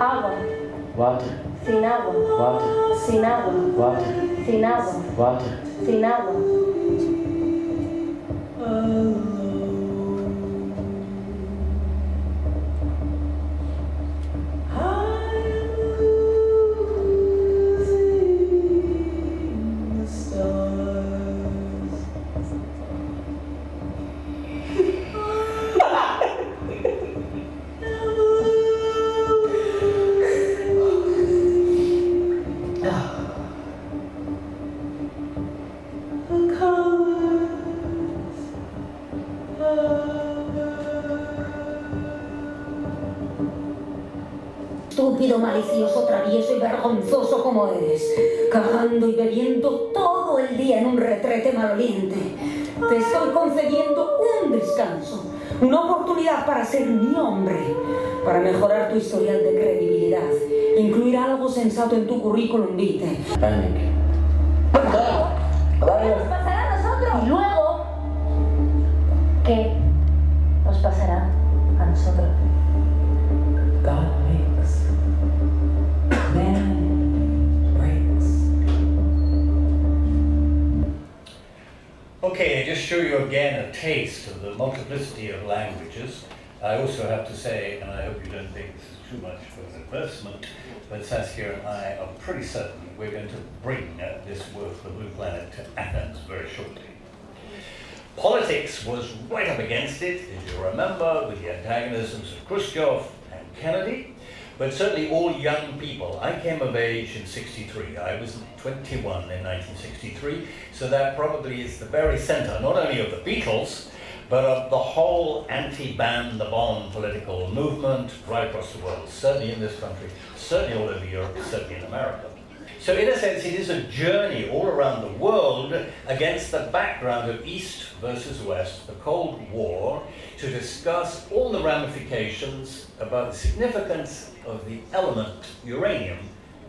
Agua. Water. Sin agua. Water. Sin agua. Water. Sin agua. Water. Sin agua. Estúpido, malicioso, travieso y vergonzoso como eres, cagando y bebiendo todo el día en un retrete maloliente. Te estoy concediendo un descanso, una oportunidad para ser mi hombre, para mejorar tu historial de credibilidad, incluir algo sensato en tu currículum vitae. Panic. ¿Qué nos pasará a nosotros? Y luego, ¿Qué nos pasará a nosotros? God makes, man breaks. Okay, just show you again a taste of the multiplicity of languages. I also have to say, and I hope you don't think this is too much for an advertisement, but Saskia and I are pretty certain we're going to bring this work, The Blue Planet, to Athens very shortly. Politics was right up against it, as you remember, with the antagonisms of Khrushchev and Kennedy, but certainly all young people. I came of age in '63. I was 21 in 1963, so that probably is the very center, not only of the Beatles, but of the whole anti-ban the bomb political movement right across the world, certainly in this country, certainly all over Europe, certainly in America. So in a sense, it is a journey all around the world against the background of East versus West, the Cold War, to discuss all the ramifications about the significance of the element uranium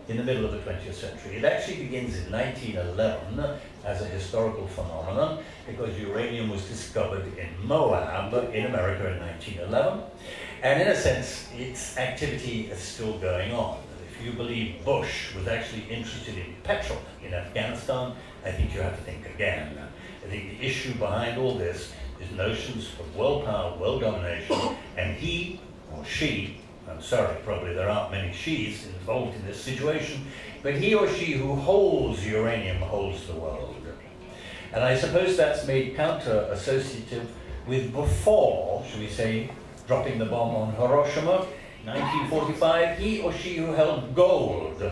in the middle of the 20th century. It actually begins in 1911 as a historical phenomenon because uranium was discovered in Moab in America in 1911. And in a sense, its activity is still going on. If you believe Bush was actually interested in petrol in Afghanistan, I think you have to think again. I think the issue behind all this is notions of world power, world domination, and he or she, I'm sorry, probably there aren't many she's involved in this situation, but he or she who holds uranium holds the world. And I suppose that's made counter-associative with before, shall we say, dropping the bomb on Hiroshima, 1945, he or she who held gold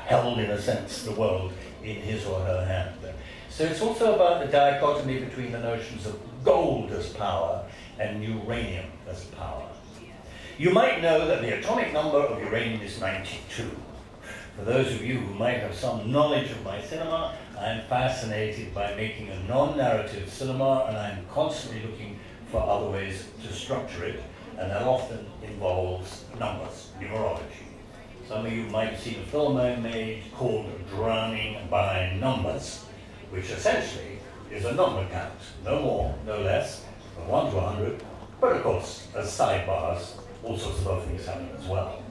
held, in a sense, the world in his or her hand. So it's also about the dichotomy between the notions of gold as power and uranium as power. You might know that the atomic number of uranium is 92. For those of you who might have some knowledge of my cinema, I'm fascinated by making a non-narrative cinema, and I'm constantly looking for other ways to structure it, and that often involves numbers, numerology. Some of you might have seen a film I made called Drowning by Numbers, which essentially is a number count, no more, no less, from 1 to 100, but of course, as sidebars, all sorts of other things happen as well.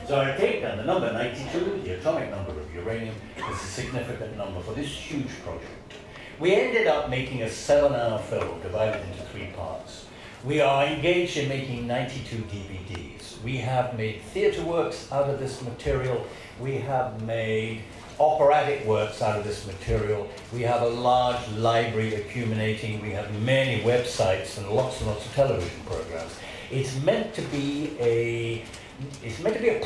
So I take down the number 92, the atomic number of uranium, as a significant number for this huge project. We ended up making a 7-hour film divided into 3 parts. We are engaged in making 92 DVDs. We have made theatre works out of this material. We have made operatic works out of this material. We have a large library accumulating. We have many websites and lots of television programs. It's meant to be a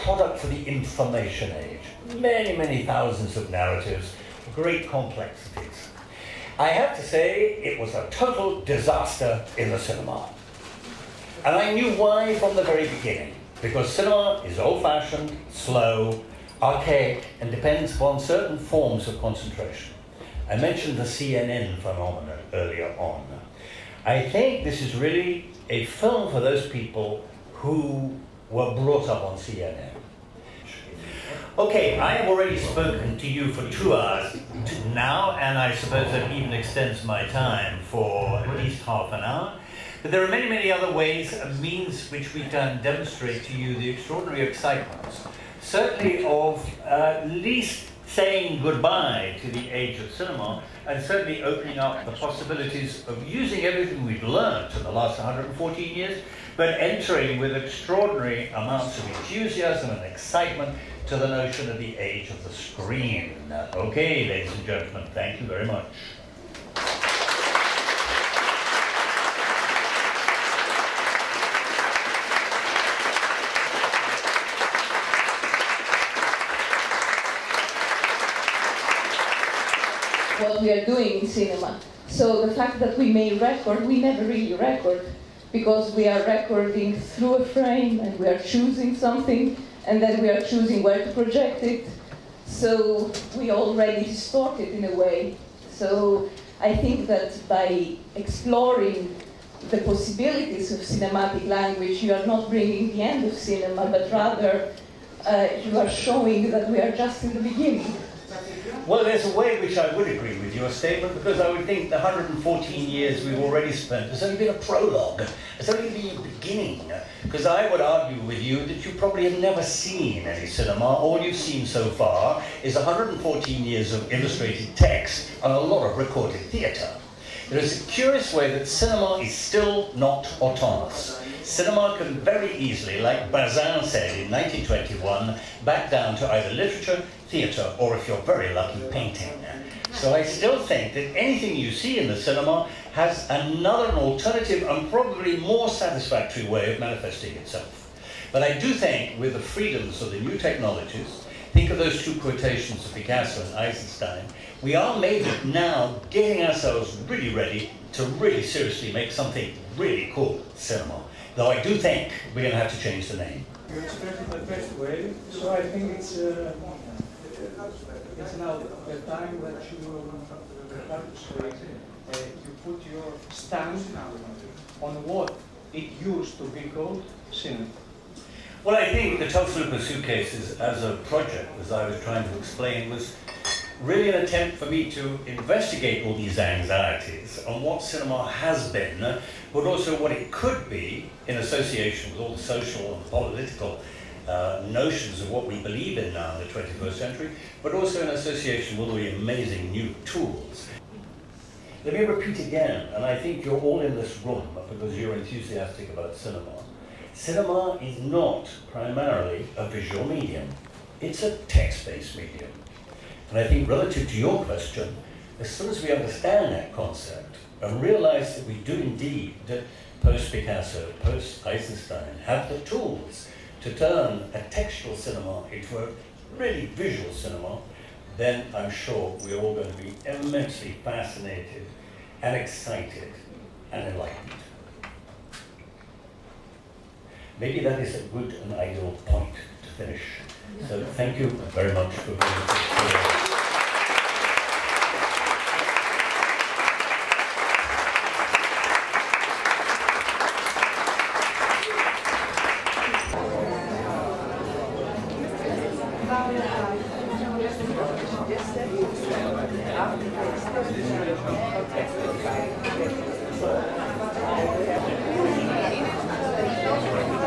product for the information age. Many, many thousands of narratives, great complexities. I have to say it was a total disaster in the cinema. And I knew why from the very beginning. Because cinema is old-fashioned, slow, archaic, and depends upon certain forms of concentration. I mentioned the CNN phenomenon earlier on. I think this is really a film for those people who were brought up on CNN. Okay, I have already spoken to you for 2 hours now, and I suppose that even extends my time for at least half an hour. But there are many, many other ways and means which we can demonstrate to you the extraordinary excitements, certainly of at least saying goodbye to the age of cinema, and certainly opening up the possibilities of using everything we've learned in the last 114 years, but entering with extraordinary amounts of enthusiasm and excitement to the notion of the age of the screen. Okay, ladies and gentlemen, thank you very much. What we are doing in cinema. So the fact that we may record, we never really record, because we are recording through a frame and we are choosing something and then we are choosing where to project it. So we already distort it in a way. So I think that by exploring the possibilities of cinematic language, you are not bringing the end of cinema, but rather you are showing that we are just in the beginning. Well, there's a way in which I would agree with your statement, because I would think the 114 years we've already spent has only been a prologue. It's only the beginning. Because I would argue with you that you probably have never seen any cinema. All you've seen so far is 114 years of illustrated text and a lot of recorded theatre. There is a curious way that cinema is still not autonomous. Cinema can very easily, like Bazin said in 1921, back down to either literature, theatre, or if you're very lucky, painting. So I still think that anything you see in the cinema has another, an alternative and probably more satisfactory way of manifesting itself. But I do think with the freedoms of the new technologies, think of those two quotations of Picasso and Eisenstein, we are maybe now getting ourselves really ready to really seriously make something really cool cinema. Though I do think we're going to have to change the name. You expressed it the best way, so I think it's now the time that you put your stamp on what it used to be called cinema. Well, I think the Telslupa suitcases as a project, as I was trying to explain, was really an attempt for me to investigate all these anxieties on what cinema has been, but also what it could be in association with all the social and political notions of what we believe in now in the 21st century, but also in association with all the amazing new tools. Let me repeat again, and I think you're all in this room because you're enthusiastic about cinema. Cinema is not primarily a visual medium. It's a text-based medium. And I think relative to your question, as soon as we understand that concept and realize that we do indeed, post-Picasso, post-Eisenstein, have the tools to turn a textual cinema into a really visual cinema, then I'm sure we're all going to be immensely fascinated and excited and enlightened. Maybe that is a good and ideal point to finish. So thank you very much for being here. Okay.